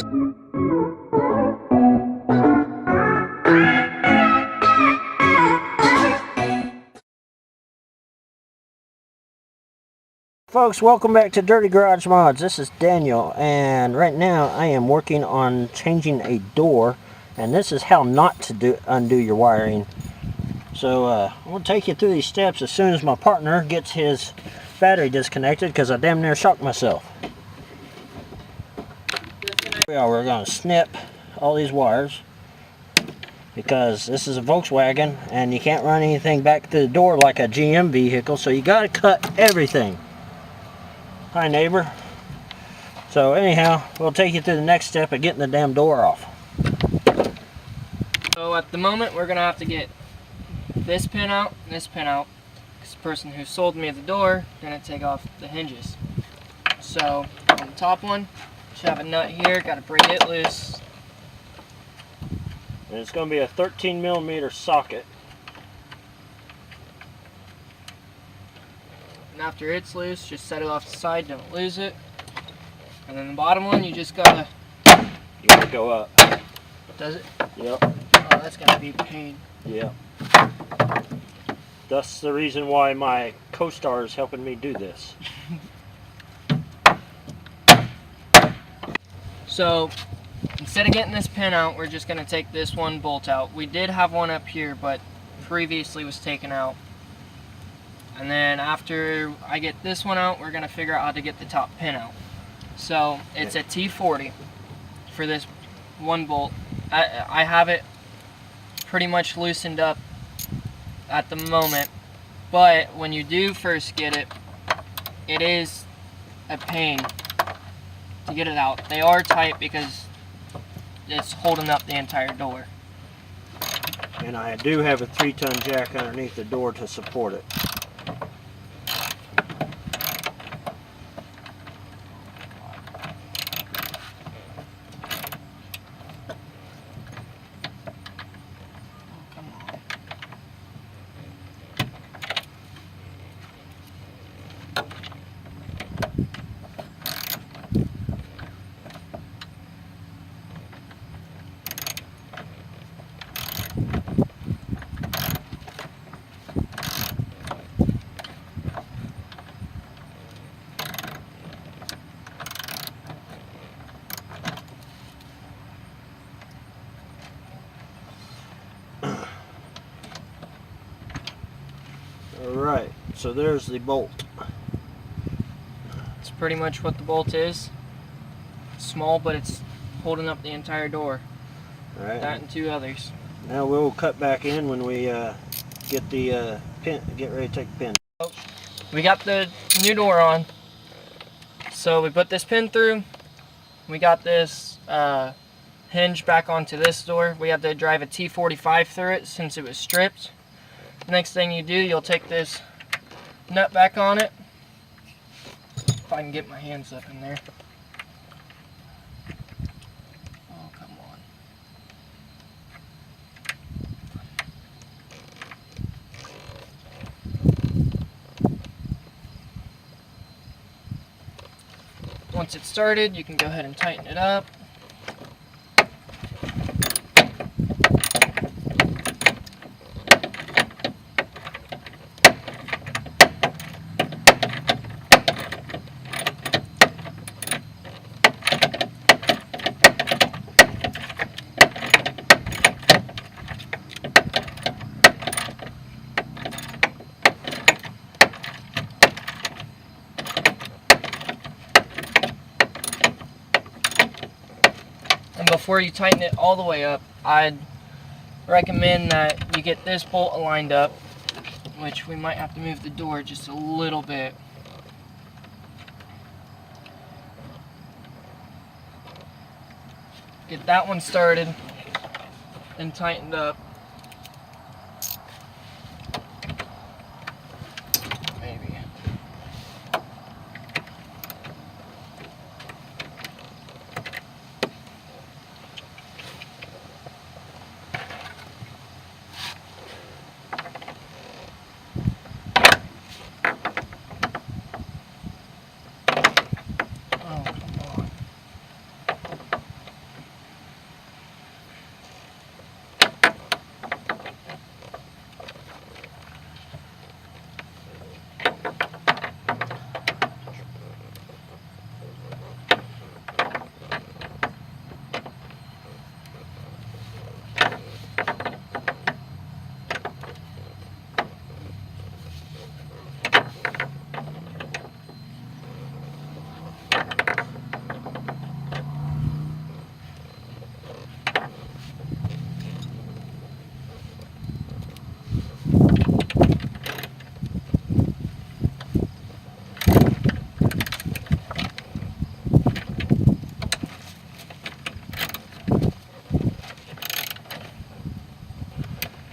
Folks, welcome back to Dirty Garage Mods. This is Daniel, and right now I am working on changing a door, and this is how not to undo your wiring. So I'm going to take you through these steps as soon as my partner gets his battery disconnected, because I damn near shocked myself. We're going to snip all these wires, because this is a Volkswagen and you can't run anything back to the door like a GM vehicle, so you got to cut everything. Hi, neighbor. So anyhow, we'll take you through the next step of getting the damn door off. So at the moment, we're gonna have to get this pin out and this pin out, because the person who sold me the door gonna take off the hinges. So on the top one, should have a nut here. Got to break it loose. And it's going to be a 13mm socket. And after it's loose, just set it off the side, don't lose it. And then the bottom one, you just gotta... You gotta go up. Does it? Yep. Oh, that's gonna be a pain. Yep. That's the reason why my co-star is helping me do this. So, instead of getting this pin out, we're just gonna take this one bolt out. We did have one up here, but previously was taken out. And then after I get this one out, we're gonna figure out how to get the top pin out. So it's a T40 for this one bolt. I have it pretty much loosened up at the moment, but when you do first get it, it is a pain to get it out. They are tight because it's holding up the entire door. And I do have a 3-ton jack underneath the door to support it. Alright, so there's the bolt. It's pretty much what the bolt is. It's small, but it's holding up the entire door. Alright. That and two others. Now we'll cut back in when we get the pin, get ready to take the pin. We got the new door on. So we put this pin through. We got this hinge back onto this door. We had to drive a T45 through it since it was stripped. Next thing you do, you'll take this nut back on it. If I can get my hands up in there. Oh, come on. Once it's started, you can go ahead and tighten it up. And before you tighten it all the way up, I'd recommend that you get this bolt lined up, which we might have to move the door just a little bit. Get that one started and tightened up. Maybe.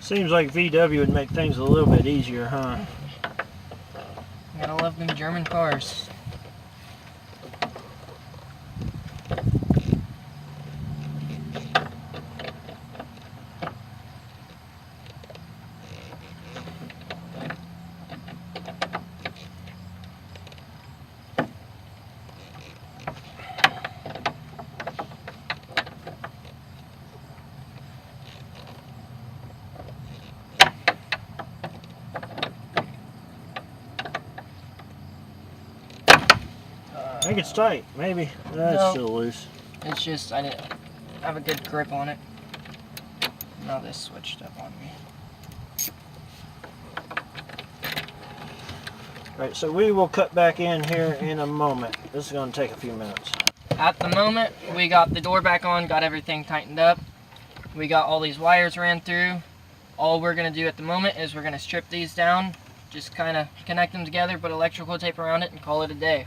Seems like VW would make things a little bit easier, huh? Gotta love them German cars. I think it's tight, maybe. That's No. still loose. It's just I didn't have a good grip on it. Now this switched up on me. Right, so we will cut back in here in a moment. This is going to take a few minutes. At the moment, we got the door back on, got everything tightened up. We got all these wires ran through. All we're going to do at the moment is we're going to strip these down, just kind of connect them together, put electrical tape around it, and call it a day.